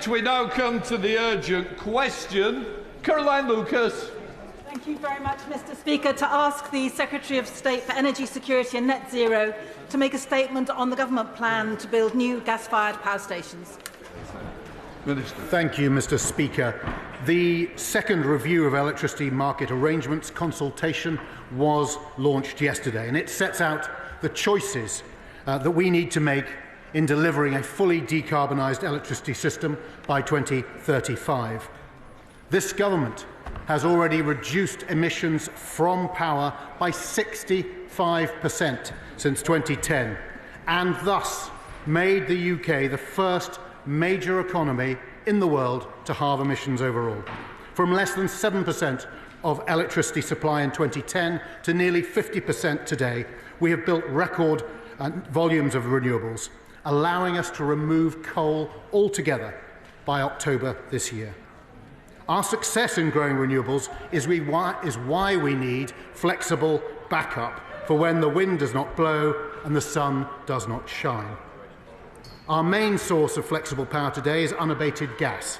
We now come to the urgent question. Caroline Lucas. Thank you very much, Mr. Speaker. To ask the Secretary of State for Energy Security and Net Zero to make a statement on the government plan to build new gas-fired power stations. Minister. Thank you, Mr. Speaker. The second review of electricity market arrangements consultation was launched yesterday, and it sets out the choices that we need to make in delivering a fully decarbonised electricity system by 2035. This government has already reduced emissions from power by 65% since 2010, and thus made the UK the first major economy in the world to halve emissions overall. From less than 7% of electricity supply in 2010 to nearly 50% today, we have built record volumes of renewables, allowing us to remove coal altogether by October this year. Our success in growing renewables is why we need flexible backup for when the wind does not blow and the sun does not shine. Our main source of flexible power today is unabated gas.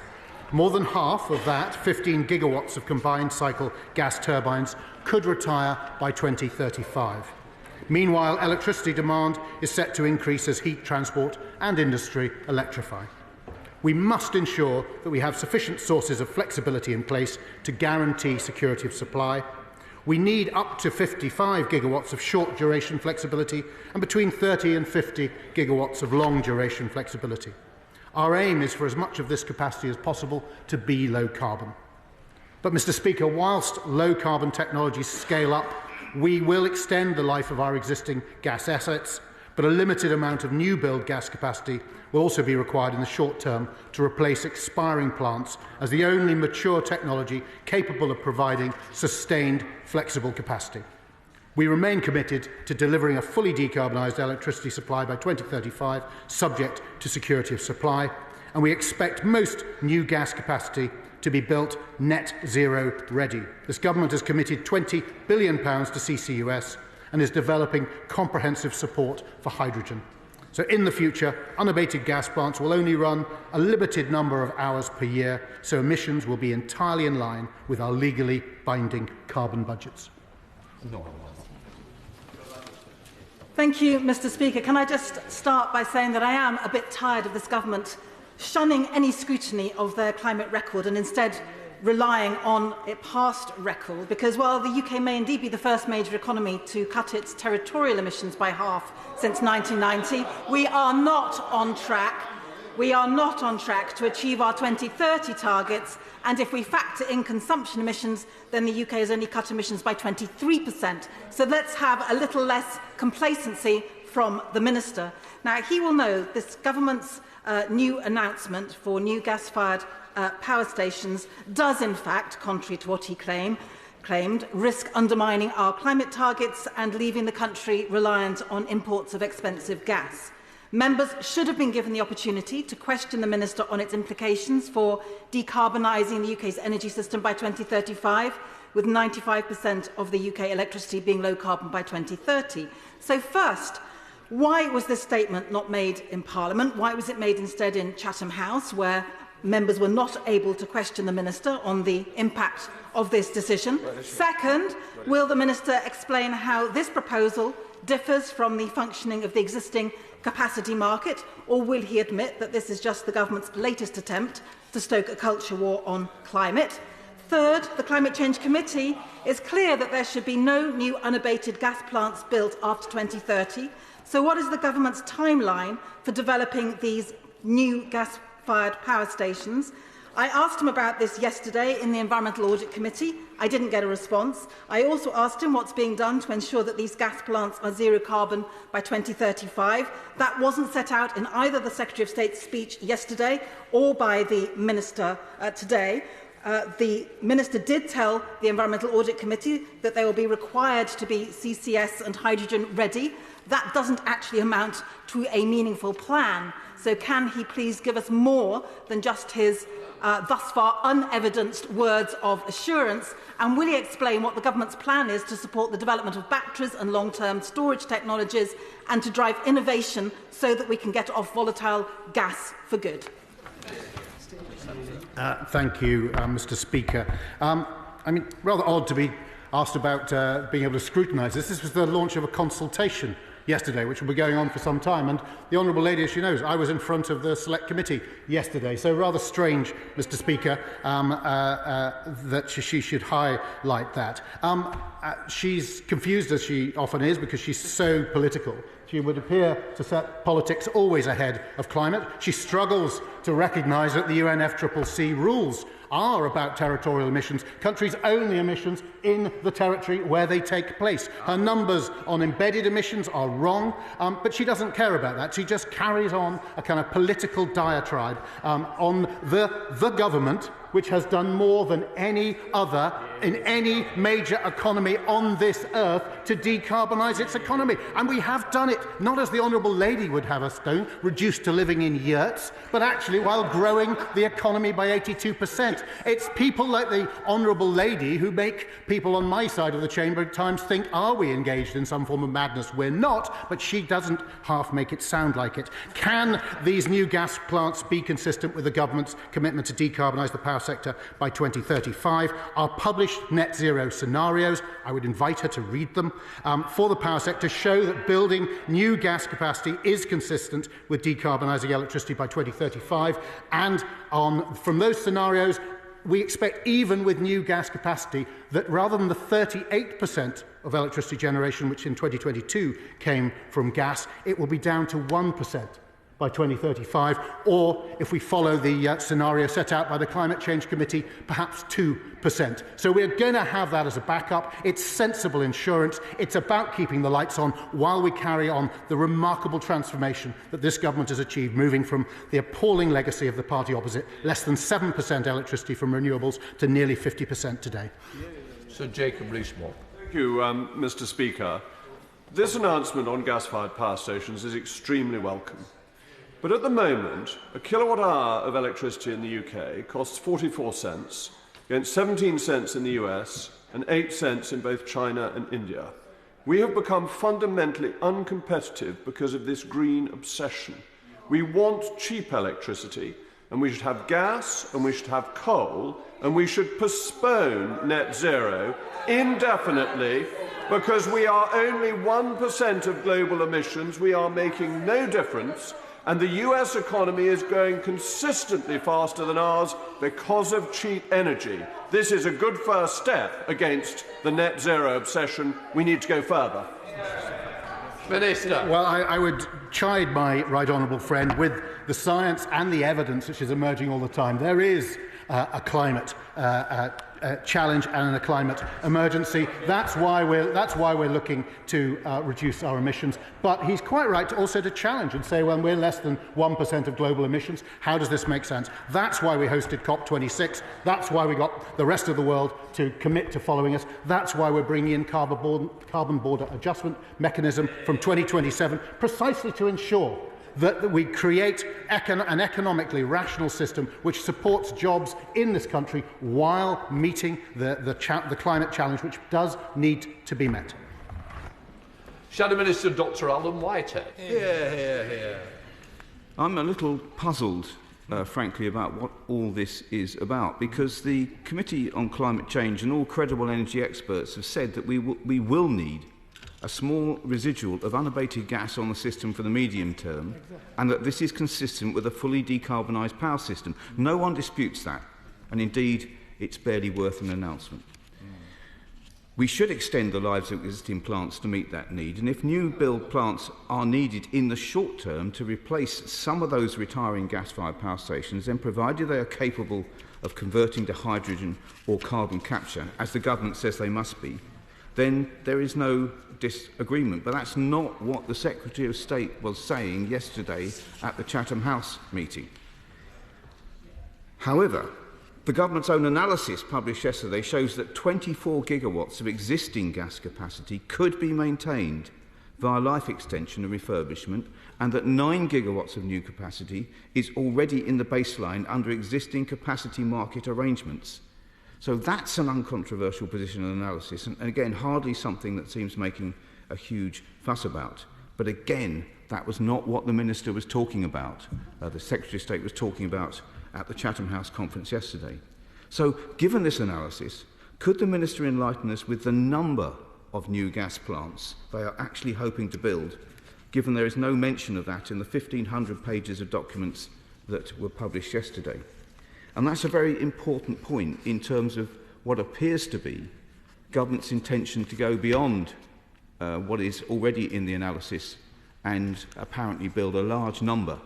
More than half of that, 15 gigawatts of combined cycle gas turbines, could retire by 2035. Meanwhile, electricity demand is set to increase as heat transport and industry electrify. We must ensure that we have sufficient sources of flexibility in place to guarantee security of supply. We need up to 55 gigawatts of short-duration flexibility and between 30 and 50 gigawatts of long-duration flexibility. Our aim is for as much of this capacity as possible to be low-carbon. But, Mr. Speaker, whilst low-carbon technologies scale up, we will extend the life of our existing gas assets, but a limited amount of new-build gas capacity will also be required in the short term to replace expiring plants as the only mature technology capable of providing sustained, flexible capacity. We remain committed to delivering a fully decarbonised electricity supply by 2035, subject to security of supply, and we expect most new gas capacity to be built net zero ready. This government has committed £20 billion to CCUS and is developing comprehensive support for hydrogen. So in the future, unabated gas plants will only run a limited number of hours per year, so emissions will be entirely in line with our legally binding carbon budgets. Thank you, Mr. Speaker. Can I just start by saying that I am a bit tired of this government shunning any scrutiny of their climate record and instead relying on a past record, because while the UK may indeed be the first major economy to cut its territorial emissions by half since 1990, we are not on track. We are not on track to achieve our 2030 targets, and if we factor in consumption emissions, then the UK has only cut emissions by 23%. So let's have a little less complacency from the Minister. Now, he will know this government's new announcement for new gas-fired power stations does, in fact, contrary to what he claimed, risk undermining our climate targets and leaving the country reliant on imports of expensive gas. Members should have been given the opportunity to question the Minister on its implications for decarbonising the UK's energy system by 2035, with 95% of the UK electricity being low carbon by 2030. So first, why was this statement not made in Parliament? Why was it made instead in Chatham House, where members were not able to question the Minister on the impact of this decision? Second, will the Minister explain how this proposal differs from the functioning of the existing capacity market, or will he admit that this is just the government's latest attempt to stoke a culture war on climate? Third, the Climate Change Committee is clear that there should be no new unabated gas plants built after 2030. So what is the government's timeline for developing these new gas-fired power stations? I asked him about this yesterday in the Environmental Audit Committee. I didn't get a response. I also asked him what's being done to ensure that these gas plants are zero carbon by 2035. That wasn't set out in either the Secretary of State's speech yesterday or by the Minister today. The Minister did tell the Environmental Audit Committee that they will be required to be CCS and hydrogen ready. That doesn't actually amount to a meaningful plan. So can he please give us more than just his thus far unevidenced words of assurance? And will he explain what the government's plan is to support the development of batteries and long-term storage technologies and to drive innovation so that we can get off volatile gas for good? Thank you, Mr. Speaker. I mean, rather odd to be asked about being able to scrutinise this. This was the launch of a consultation yesterday, which will be going on for some time. And the Honourable Lady, as she knows, I was in front of the Select Committee yesterday. So rather strange, Mr. Speaker, that she should highlight that. She's confused, as she often is, because she's so political. She would appear to set politics always ahead of climate. She struggles to recognise that the UNFCCC rules are about territorial emissions, countries' only emissions in the territory where they take place. Her numbers on embedded emissions are wrong, but she doesn't care about that. She just carries on a kind of political diatribe on the government, which has done more than any other in any major economy on this earth to decarbonise its economy. And we have done it, not as the Honourable Lady would have us do, reduced to living in yurts, but actually while growing the economy by 82%. It's people like the Honourable Lady who make people on my side of the chamber at times think, are we engaged in some form of madness? We're not, but she doesn't half make it sound like it. Can these new gas plants be consistent with the government's commitment to decarbonise the power sector by 2035? Our published net zero scenarios, I would invite her to read them, for the power sector show that building new gas capacity is consistent with decarbonising electricity by 2035. And from those scenarios, we expect, even with new gas capacity, that rather than the 38% of electricity generation, which in 2022 came from gas, it will be down to 1% by 2035, or, if we follow the scenario set out by the Climate Change Committee, perhaps 2%. So we're going to have that as a backup. It's sensible insurance. It's about keeping the lights on while we carry on the remarkable transformation that this government has achieved, moving from the appalling legacy of the party opposite, less than 7% electricity from renewables, to nearly 50% today. Sir Jacob Rees-Mogg. Thank you, Mr. Speaker. This announcement on gas-fired power stations is extremely welcome. But at the moment, a kilowatt hour of electricity in the UK costs 44 cents, against 17 cents in the US and 8 cents in both China and India. We have become fundamentally uncompetitive because of this green obsession. We want cheap electricity, and we should have gas, and we should have coal, and we should postpone net zero indefinitely, because we are only 1% of global emissions. We are making no difference. And the US economy is growing consistently faster than ours because of cheap energy. This is a good first step against the net zero obsession. We need to go further. Minister. Well, I would chide my right honourable friend with the science and the evidence which is emerging all the time. There is a climate challenge and a climate emergency. That's why we're looking to reduce our emissions. But he's quite right also to challenge and say, well, we're less than 1% of global emissions. How does this make sense? That's why we hosted COP26. That's why we got the rest of the world to commit to following us. That's why we're bringing in carbon border adjustment mechanism from 2027, precisely to ensure that we create an economically rational system which supports jobs in this country while meeting the climate challenge, which does need to be met. Shadow Minister Dr. Alan Whitehead. I'm a little puzzled, frankly, about what all this is about, because the Committee on Climate Change and all credible energy experts have said that we will need a small residual of unabated gas on the system for the medium term, and that this is consistent with a fully decarbonised power system. No one disputes that, and indeed it's barely worth an announcement. We should extend the lives of existing plants to meet that need, and if new build plants are needed in the short term to replace some of those retiring gas-fired power stations, then provided they are capable of converting to hydrogen or carbon capture, as the government says they must be, then there is no disagreement. But that's not what the Secretary of State was saying yesterday at the Chatham House meeting. However, the government's own analysis published yesterday shows that 24 gigawatts of existing gas capacity could be maintained via life extension and refurbishment, and that 9 gigawatts of new capacity is already in the baseline under existing capacity market arrangements. So that's an uncontroversial position and analysis, and again, hardly something that seems making a huge fuss about. But again, that was not what the Minister was talking about, the Secretary of State was talking about at the Chatham House conference yesterday. So, given this analysis, could the Minister enlighten us with the number of new gas plants they are actually hoping to build, given there is no mention of that in the 1,500 pages of documents that were published yesterday? And that's a very important point in terms of what appears to be government's intention to go beyond what is already in the analysis and apparently build a large number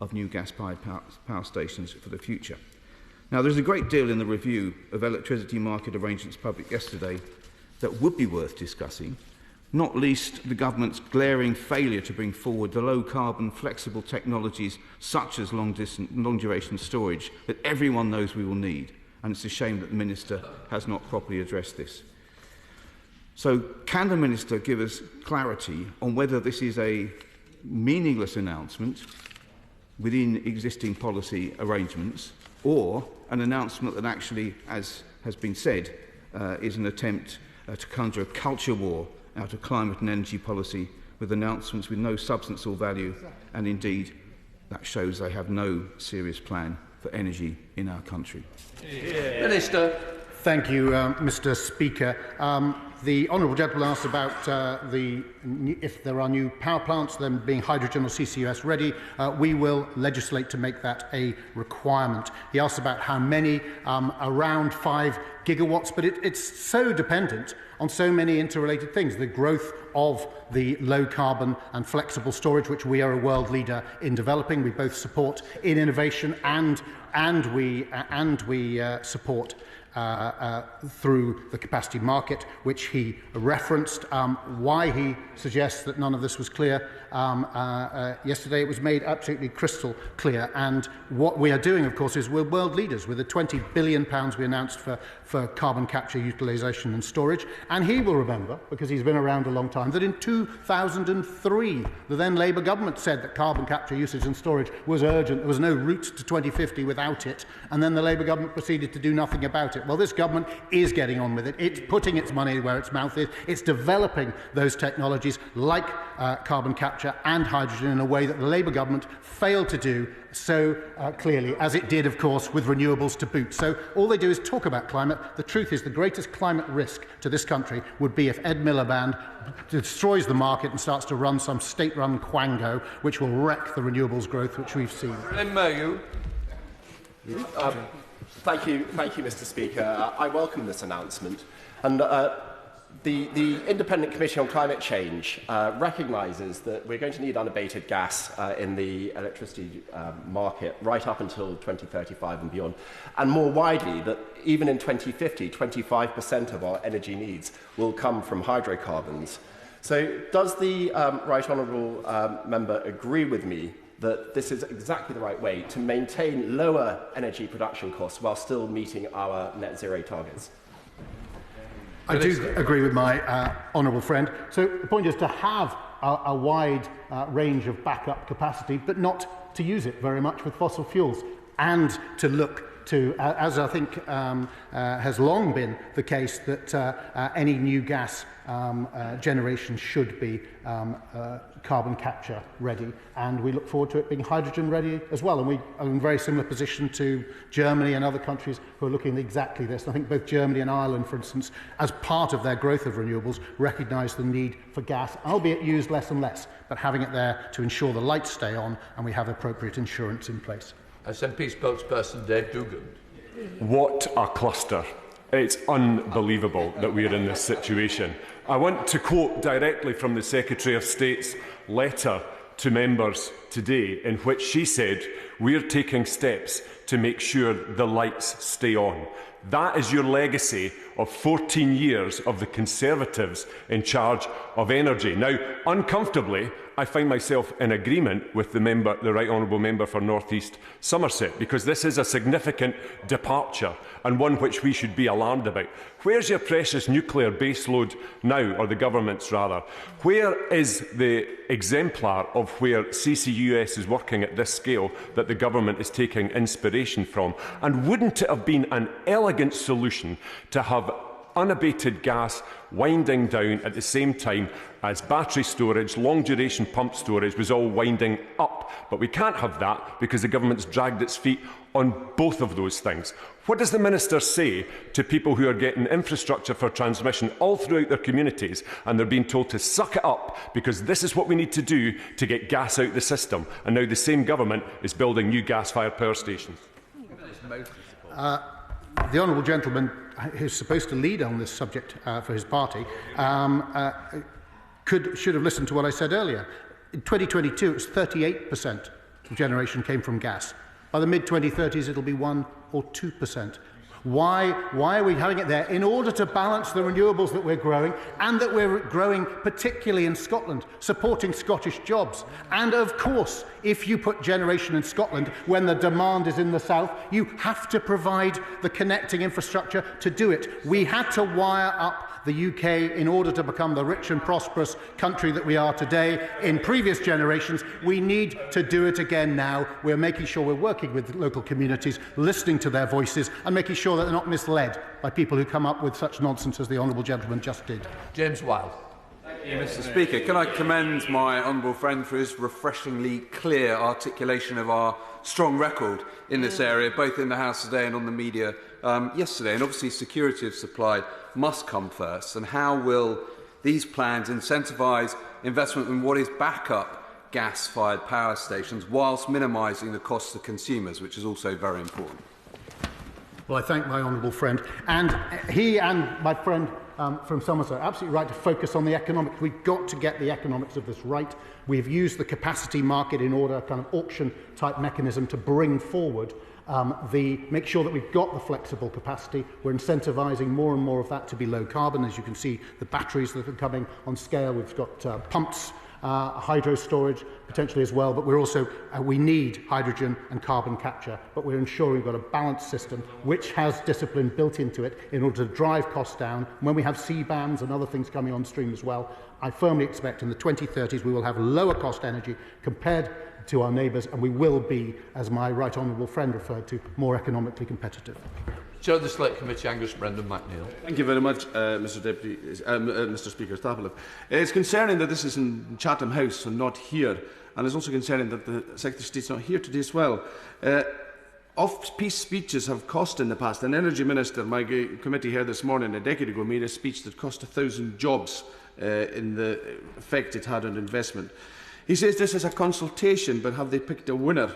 of new gas-fired power stations for the future. Now, there's a great deal in the review of electricity market arrangements published yesterday that would be worth discussing, not least the government's glaring failure to bring forward the low-carbon, flexible technologies such as long-duration storage that everyone knows we will need, and it's a shame that the Minister has not properly addressed this. So, can the Minister give us clarity on whether this is a meaningless announcement within existing policy arrangements, or an announcement that actually, as has been said, is an attempt to conjure a culture war out of climate and energy policy with announcements with no substance or value, and indeed that shows they have no serious plan for energy in our country. Yeah. Minister. Thank you, Mr. Speaker. The honourable gentleman asked about if there are new power plants, them being hydrogen or CCUS ready. We will legislate to make that a requirement. He asked about how many, around 5 gigawatts, but it's so dependent on so many interrelated things. The growth of the low-carbon and flexible storage, which we are a world leader in developing. We both support in innovation and we support through the capacity market, which he referenced. Why he suggests that none of this was clear yesterday, it was made absolutely crystal clear. And what we are doing, of course, is we're world leaders with the £20 billion we announced for carbon capture, utilisation and storage. And he will remember, because he's been around a long time, that in 2003, the then Labour government said that carbon capture, usage and storage was urgent. There was no route to 2050 without it. And then the Labour government proceeded to do nothing about it. Well, this government is getting on with it. It's putting its money where its mouth is. It's developing those technologies like carbon capture and hydrogen in a way that the Labour government failed to do so clearly, as it did, of course, with renewables to boot. So all they do is talk about climate. The truth is the greatest climate risk to this country would be if Ed Miliband destroys the market and starts to run some state-run quango, which will wreck the renewables growth which we've seen. Thank you, Mr. Speaker. I welcome this announcement. And the Independent Commission on Climate Change recognises that we're going to need unabated gas in the electricity market right up until 2035 and beyond. And more widely, that even in 2050, 25% of our energy needs will come from hydrocarbons. So does the Right Honourable Member agree with me that this is exactly the right way to maintain lower energy production costs while still meeting our net zero targets? I do agree with my honourable friend. So the point is to have a wide range of backup capacity, but not to use it very much with fossil fuels, and to look to, as I think has long been the case, that any new gas generation should be carbon capture ready, and we look forward to it being hydrogen ready as well. And we are in a very similar position to Germany and other countries who are looking at exactly this. And I think both Germany and Ireland, for instance, as part of their growth of renewables, recognise the need for gas, albeit used less and less, but having it there to ensure the lights stay on and we have appropriate insurance in place. SNP spokesperson Dave Dugan. What a cluster. It's unbelievable that we are in this situation. I want to quote directly from the Secretary of State's letter to members today, in which she said, "We're taking steps to make sure the lights stay on." That is your legacy of 14 years of the Conservatives in charge of energy. Now, uncomfortably, I find myself in agreement with the Right Honourable Member for North East Somerset, because this is a significant departure and one which we should be alarmed about. Where's your precious nuclear baseload now, or the government's rather? Where is the exemplar of where CCUS is working at this scale that the government is taking inspiration from? And wouldn't it have been an elegant solution to have unabated gas winding down at the same time as battery storage, long-duration pump storage was all winding up. But we can't have that because the government's dragged its feet on both of those things. What does the Minister say to people who are getting infrastructure for transmission all throughout their communities and they're being told to suck it up because this is what we need to do to get gas out the system, and now the same government is building new gas-fired power stations? The honourable gentleman, who's supposed to lead on this subject for his party, should have listened to what I said earlier. In 2022, it was 38% of generation came from gas. By the mid-2030s, it'll be 1 or 2%. Why are we having it there? In order to balance the renewables that we're growing, and that we're growing particularly in Scotland, supporting Scottish jobs. And of course, if you put generation in Scotland when the demand is in the south, you have to provide the connecting infrastructure to do it. We had to wire up the UK in order to become the rich and prosperous country that we are today in previous generations. We need to do it again now. We're making sure we're working with local communities, listening to their voices and making sure that they're not misled by people who come up with such nonsense as the honourable gentleman just did. James Wilde. Thank you, Mr. Speaker. Can I commend my honourable friend for his refreshingly clear articulation of our strong record in this area, both in the House today and on the media yesterday. And obviously security of supply must come first. And how will these plans incentivise investment in what is backup gas-fired power stations whilst minimising the costs to consumers, which is also very important? Well, I thank my honourable friend. And he and my friend from Somerset are absolutely right to focus on the economics. We've got to get the economics of this right. We've used the capacity market in order, kind of auction-type mechanism, to bring forward make sure that we've got the flexible capacity. We're incentivising more and more of that to be low carbon. As you can see, the batteries that are coming on scale, we've got pumps, hydro storage potentially as well, but we're also, we need hydrogen and carbon capture, but we're ensuring we've got a balanced system which has discipline built into it in order to drive costs down. When we have CBAMs and other things coming on stream as well, I firmly expect in the 2030s we will have lower cost energy compared to our neighbours, and we will be, as my right honourable friend referred to, more economically competitive. Chair of the Select Committee, Angus Brendan McNeill. Thank you very much, Mr. Speaker Stapleton. It's concerning that this is in Chatham House and not here, and it's also concerning that the Secretary of State's not here today as well. Off-piece speeches have cost in the past. An Energy Minister, my committee here this morning, a decade ago, made a speech that cost 1,000 jobs in the effect it had on investment. He says this is a consultation, but have they picked a winner?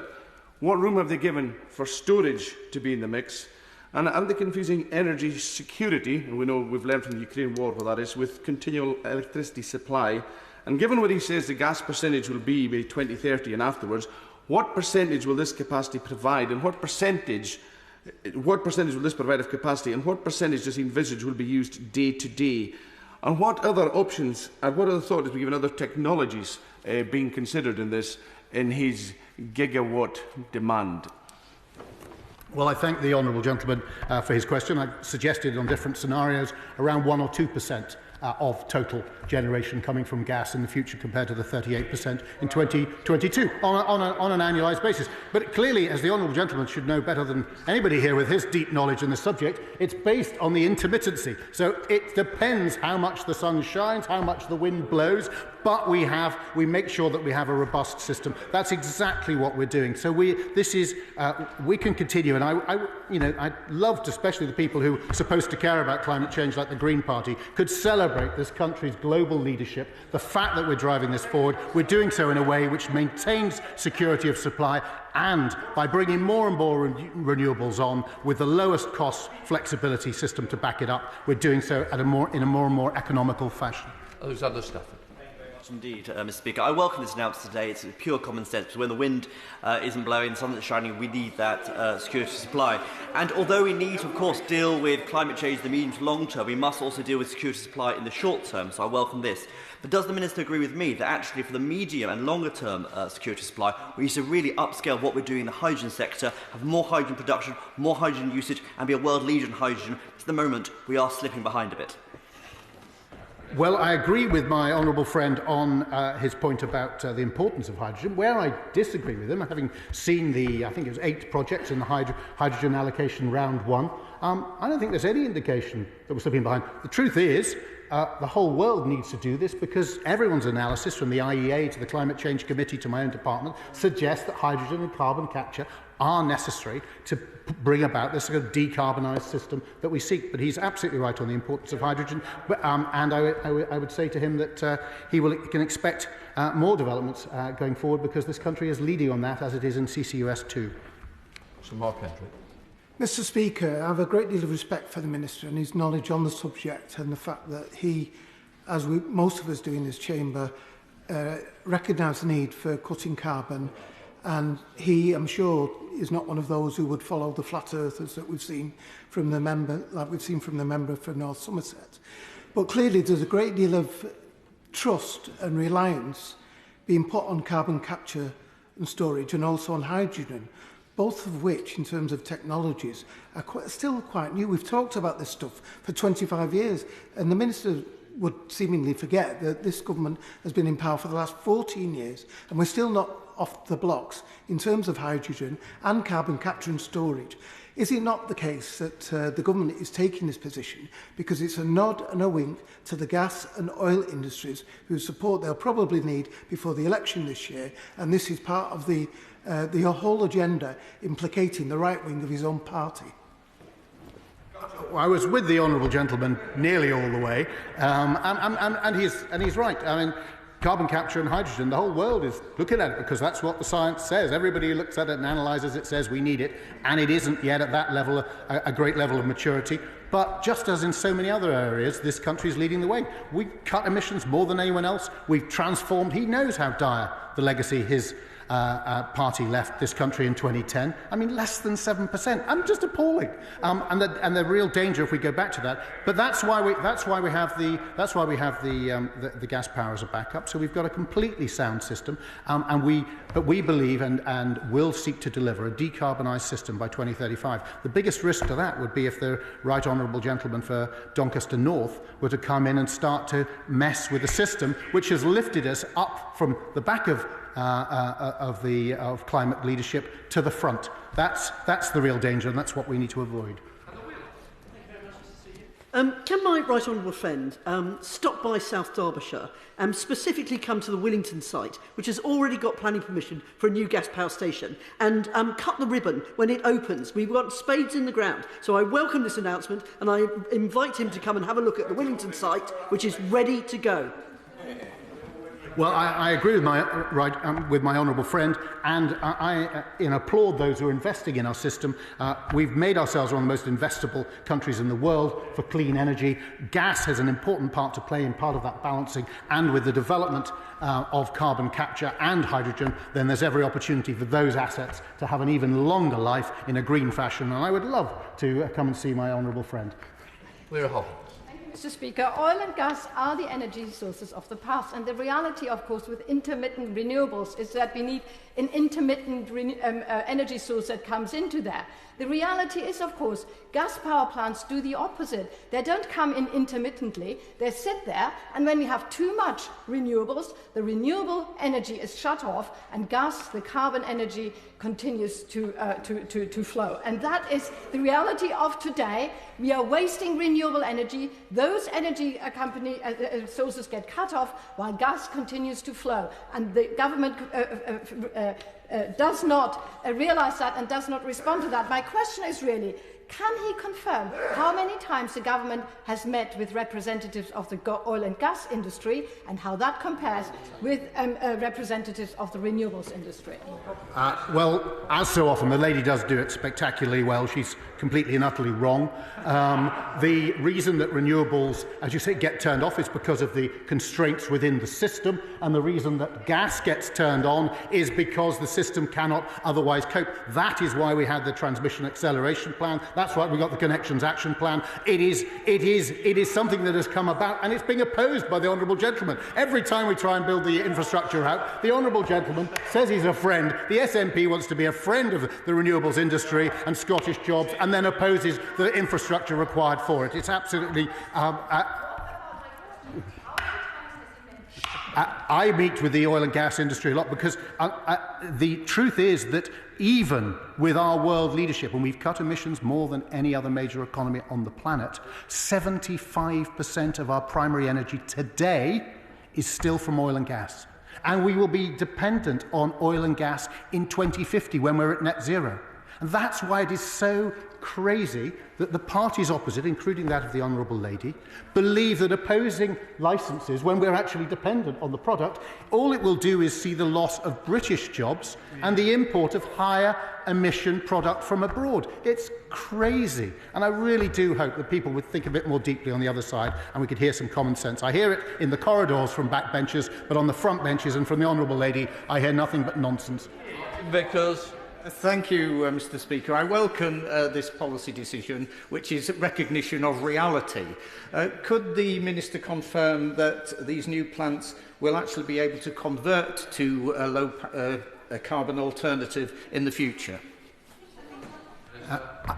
What room have they given for storage to be in the mix? And are they confusing energy security, and we know we've learned from the Ukraine war what that is, with continual electricity supply? And given what he says the gas percentage will be by 2030 and afterwards, what percentage will this capacity provide, and what percentage will this provide of capacity, and what percentage does he envisage will be used day to day? And what other options and what other thought is given other technologies being considered in this, in his gigawatt demand? Well, I thank the honourable gentleman for his question. I suggested on different scenarios around 1 or 2% of total generation coming from gas in the future compared to the 38% in 2022 on an annualised basis. But clearly, as the honourable gentleman should know better than anybody here with his deep knowledge in this subject, it's based on the intermittency. So it depends how much the sun shines, how much the wind blows, but we make sure that we have a robust system. That's exactly what we're doing. So we can continue, and I loved, especially the people who are supposed to care about climate change, like the Green Party, could celebrate this country's global leadership, the fact that we're driving this forward. We're doing so in a way which maintains security of supply, and by bringing more and more renewables on with the lowest cost flexibility system to back it up, we're doing so in a more and more economical fashion. Alexander Stafford. Indeed, Mr. Speaker. I welcome this announcement today. It's pure common sense, because when the wind isn't blowing, the sun is shining, we need that security of supply. And although we need to, of course, deal with climate change in the medium to long term, we must also deal with security of supply in the short term, so I welcome this. But does the Minister agree with me that actually for the medium and longer term security of supply, we need to really upscale what we're doing in the hydrogen sector, have more hydrogen production, more hydrogen usage, and be a world leader in hydrogen? At the moment, we are slipping behind a bit. Well, I agree with my honourable friend on his point about the importance of hydrogen. Where I disagree with him, having seen I think it was 8 projects in the hydrogen allocation round 1, I don't think there's any indication that we're slipping behind. The truth is, the whole world needs to do this because everyone's analysis, from the IEA to the Climate Change Committee to my own department, suggests that hydrogen and carbon capture are necessary to bring about this sort of decarbonised system that we seek. But he's absolutely right on the importance of hydrogen. And I would say to him that he can expect more developments going forward because this country is leading on that, as it is in CCUS too. Sir Mark Hendry. Mr Speaker, I have a great deal of respect for the Minister and his knowledge on the subject and the fact that he, as most of us do in this chamber, recognise the need for cutting carbon, and he, I'm sure, is not one of those who would follow the flat earthers that we've seen from the member, for North Somerset. But clearly there's a great deal of trust and reliance being put on carbon capture and storage and also on hydrogen, both of which, in terms of technologies, are still quite new. We've talked about this stuff for 25 years, and the Minister would seemingly forget that this government has been in power for the last 14 years, and we're still not off the blocks in terms of hydrogen and carbon capture and storage. Is it not the case that the government is taking this position because it's a nod and a wink to the gas and oil industries whose support they'll probably need before the election this year, and this is part of the whole agenda implicating the right wing of his own party? I was with the honourable gentleman nearly all the way, and he's right. I mean, carbon capture and hydrogen, the whole world is looking at it because that's what the science says. Everybody who looks at it and analyses it says we need it, and it isn't yet at that level, a great level of maturity. But just as in so many other areas, this country is leading the way. We cut emissions more than anyone else. We've transformed. He knows how dire the legacy his party left this country in 2010. I mean, less than 7%. I'm just appalling. And the real danger if we go back to that. But that's why we have the gas power as a backup. So we've got a completely sound system, but we believe and will seek to deliver a decarbonised system by 2035. The biggest risk to that would be if the right honourable gentleman for Doncaster North were to come in and start to mess with the system, which has lifted us up from the back of climate leadership to the front. That's the real danger, and that's what we need to avoid. Can my right honourable friend stop by South Derbyshire and specifically come to the Willington site, which has already got planning permission for a new gas power station, and cut the ribbon when it opens? We've got spades in the ground. So I welcome this announcement, and I invite him to come and have a look at the Willington site, which is ready to go. Well, I agree with my honourable friend, and I applaud those who are investing in our system. We've made ourselves one of the most investable countries in the world for clean energy. Gas has an important part to play in part of that balancing, and with the development of carbon capture and hydrogen, then there's every opportunity for those assets to have an even longer life in a green fashion. And I would love to come and see my honourable friend. Clear Hall. Mr. Speaker, oil and gas are the energy sources of the past, and the reality, of course, with intermittent renewables is that we need an intermittent energy source that comes into there. The reality is, of course, gas power plants do the opposite. They don't come in intermittently, they sit there, and when we have too much renewables, the renewable energy is shut off, and gas, the carbon energy, continues to flow. And that is the reality of today. We are wasting renewable energy. Those energy sources get cut off while gas continues to flow. And the government does not realise that and does not respond to that. My question is really, can he confirm how many times the government has met with representatives of the oil and gas industry and how that compares with representatives of the renewables industry? Well, as so often, the lady does do it spectacularly well. She's completely and utterly wrong. The reason that renewables, as you say, get turned off is because of the constraints within the system, and the reason that gas gets turned on is because the system cannot otherwise cope. That is why we had the transmission acceleration plan. That's why we got the Connections Action Plan. It is something that has come about, and it's being opposed by the honourable gentleman. Every time we try and build the infrastructure out, the honourable gentleman says he's a friend. The SNP wants to be a friend of the renewables industry and Scottish jobs, and then opposes the infrastructure required for it. It's absolutely... I meet with the oil and gas industry a lot because the truth is that even with our world leadership, and we've cut emissions more than any other major economy on the planet, 75% of our primary energy today is still from oil and gas. And we will be dependent on oil and gas in 2050 when we're at net zero. And that's why it is so crazy that the parties opposite, including that of the Honourable Lady, believe that opposing licences, when we're actually dependent on the product, all it will do is see the loss of British jobs and the import of higher emission product from abroad. It's crazy. And I really do hope that people would think a bit more deeply on the other side and we could hear some common sense. I hear it in the corridors from backbenchers, but on the front benches and from the Honourable Lady, I hear nothing but nonsense. Vickers. Thank you, Mr. Speaker. I welcome this policy decision, which is recognition of reality. Could the Minister confirm that these new plants will actually be able to convert to a low carbon alternative in the future?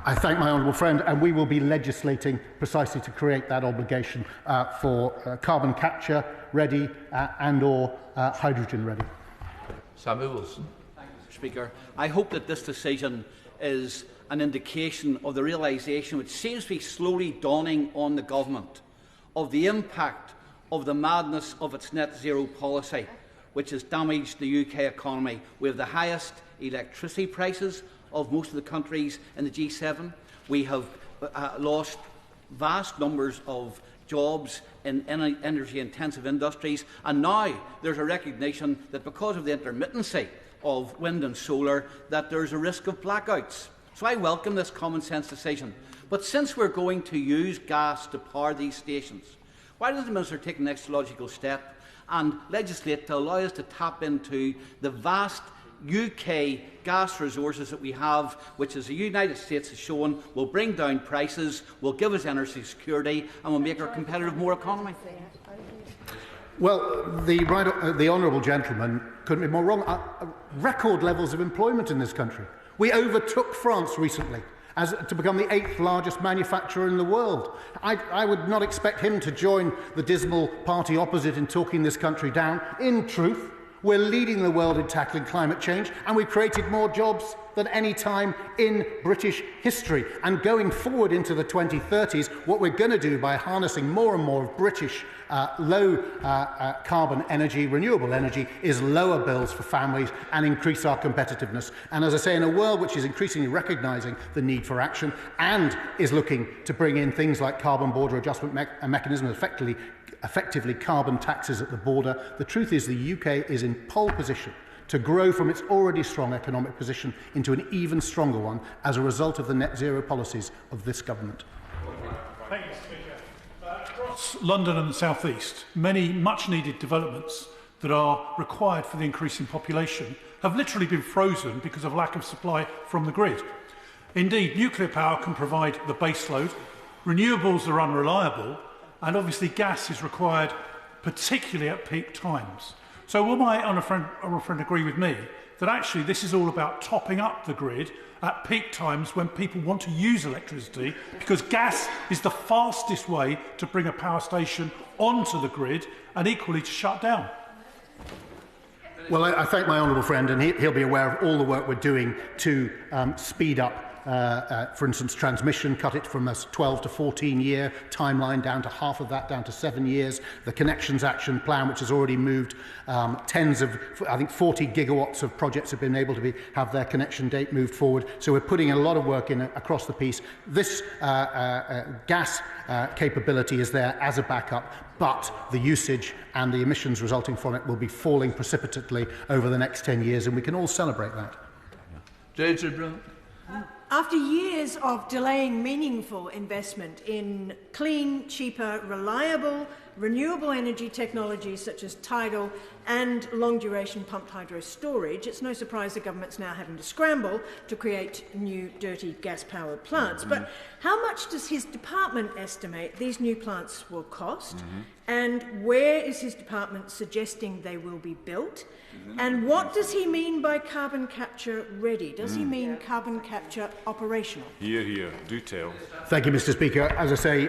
I thank my honourable friend, and we will be legislating precisely to create that obligation for carbon capture ready and/or hydrogen ready. Samuel Wilson. Speaker, I hope that this decision is an indication of the realisation which seems to be slowly dawning on the government of the impact of the madness of its net zero policy, which has damaged the UK economy. We have the highest electricity prices of most of the countries in the G7. We have lost vast numbers of jobs in energy-intensive industries, and now there's a recognition that because of the intermittency of wind and solar, that there's a risk of blackouts. So I welcome this common sense decision. But since we're going to use gas to power these stations, why doesn't the Minister take the next logical step and legislate to allow us to tap into the vast UK gas resources that we have, which, as the United States has shown, will bring down prices, will give us energy security, and will make our competitive more economy? Well, the honourable gentleman couldn't be more wrong. Record levels of employment in this country. We overtook France recently to become the 8th largest manufacturer in the world. I would not expect him to join the dismal party opposite in talking this country down. In truth, we're leading the world in tackling climate change, and we've created more jobs than any time in British history. And going forward into the 2030s, what we're going to do by harnessing more and more of British low carbon energy, renewable energy, is lower bills for families and increase our competitiveness. And as I say, in a world which is increasingly recognising the need for action and is looking to bring in things like carbon border adjustment mechanisms, effectively carbon taxes at the border, the truth is the UK is in pole position to grow from its already strong economic position into an even stronger one as a result of the net zero policies of this government. Thank you, Speaker. Across London and the South East, many much-needed developments that are required for the increasing population have literally been frozen because of lack of supply from the grid. Indeed, nuclear power can provide the baseload, renewables are unreliable, and obviously gas is required, particularly at peak times. So will my honourable friend agree with me that actually this is all about topping up the grid at peak times when people want to use electricity, because gas is the fastest way to bring a power station onto the grid and equally to shut down? Well, I thank my honourable friend, and he'll be aware of all the work we're doing to speed up for instance, transmission, cut it from a 12 to 14-year timeline down to half of that, down to 7 years. The Connections Action Plan, which has already moved tens of, I think, 40 gigawatts of projects have been able to have their connection date moved forward. So we're putting a lot of work in across the piece. This gas capability is there as a backup, but the usage and the emissions resulting from it will be falling precipitately over the next 10 years, and we can all celebrate that. J.J. Brown. After years of delaying meaningful investment in clean, cheaper, reliable, renewable energy technologies such as tidal and long-duration pumped hydro storage, it's no surprise the government's now having to scramble to create new dirty gas-powered plants. But how much does his department estimate these new plants will cost? And where is his department suggesting they will be built? And what does he mean by carbon capture ready? Does he mean carbon capture operational? Hear, hear. Do tell. Thank you, Mr. Speaker. As I say,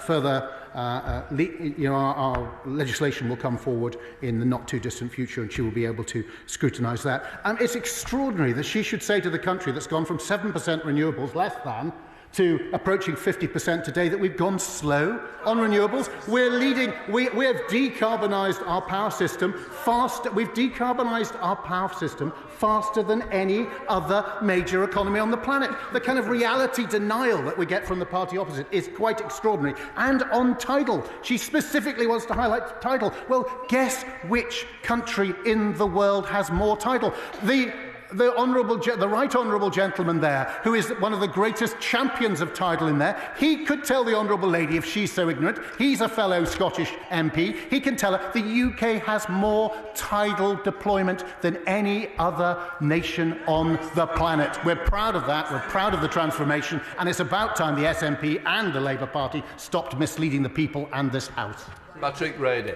further our legislation will come forward in the not too distant future, and she will be able to scrutinise that. It's extraordinary that she should say to the country that's gone from 7% renewables, less than, to approaching 50% today, that we've gone slow on renewables. We're leading. We have decarbonised our power system faster. We've decarbonised our power system faster than any other major economy on the planet. The kind of reality denial that we get from the party opposite is quite extraordinary. And on tidal, she specifically wants to highlight tidal. Well, guess which country in the world has more tidal? The right honourable gentleman there, who is one of the greatest champions of tidal in there, he could tell the honourable lady, if she's so ignorant, he's a fellow Scottish MP, he can tell her the UK has more tidal deployment than any other nation on the planet. We're proud of that, we're proud of the transformation, and it's about time the SNP and the Labour Party stopped misleading the people and this House. Patrick Ready.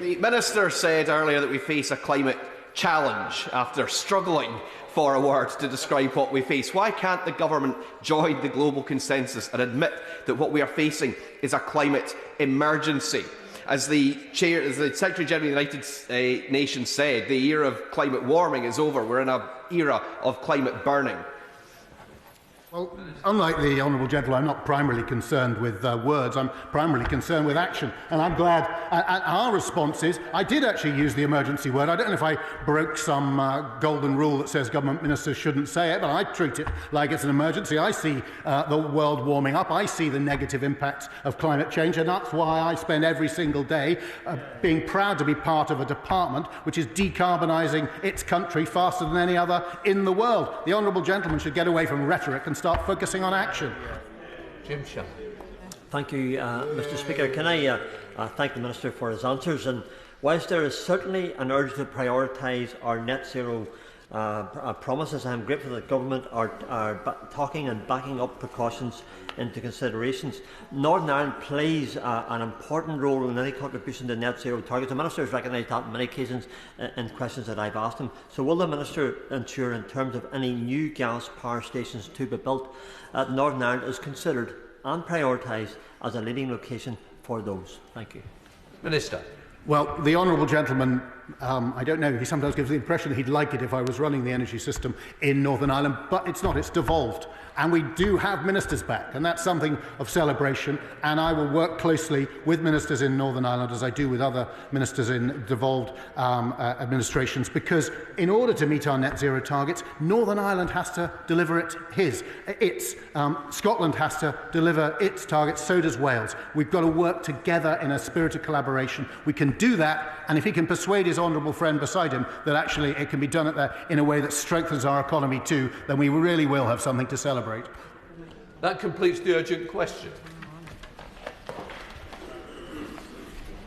The Minister said earlier that we face a climate challenge after struggling for a word to describe what we face. Why can't the government join the global consensus and admit that what we are facing is a climate emergency? As the Secretary General of the United Nations said, the era of climate warming is over. We're in an era of climate burning. Well, unlike the honourable gentleman, I'm not primarily concerned with words, I'm primarily concerned with action. And I'm glad our response is, I did actually use the emergency word. I don't know if I broke some golden rule that says government ministers shouldn't say it, but I treat it like it's an emergency. I see the world warming up. I see the negative impacts of climate change, and that's why I spend every single day being proud to be part of a department which is decarbonising its country faster than any other in the world. The honourable gentleman should get away from rhetoric and start focusing on action. Jim Shah. Thank you, Mr. Speaker. Can I thank the Minister for his answers? And whilst there is certainly an urge to prioritise our net zero promises, I am grateful that government are talking and backing up precautions into considerations. Northern Ireland plays an important role in any contribution to net zero targets. The Minister has recognised that on many occasions in questions that I've asked him. So will the Minister ensure, in terms of any new gas power stations to be built, that Northern Ireland is considered and prioritised as a leading location for those? Thank you. Minister. Well, the honourable gentleman, I don't know, he sometimes gives the impression that he'd like it if I was running the energy system in Northern Ireland, but it's not, it's devolved. And we do have ministers back, and that's something of celebration, and I will work closely with ministers in Northern Ireland as I do with other ministers in devolved administrations, because in order to meet our net zero targets, Northern Ireland has to deliver its. Scotland has to deliver its targets, so does Wales. We've got to work together in a spirit of collaboration. We can do that, and if he can persuade his honourable friend beside him that actually it can be done in a way that strengthens our economy too, then we really will have something to celebrate. That completes the urgent question.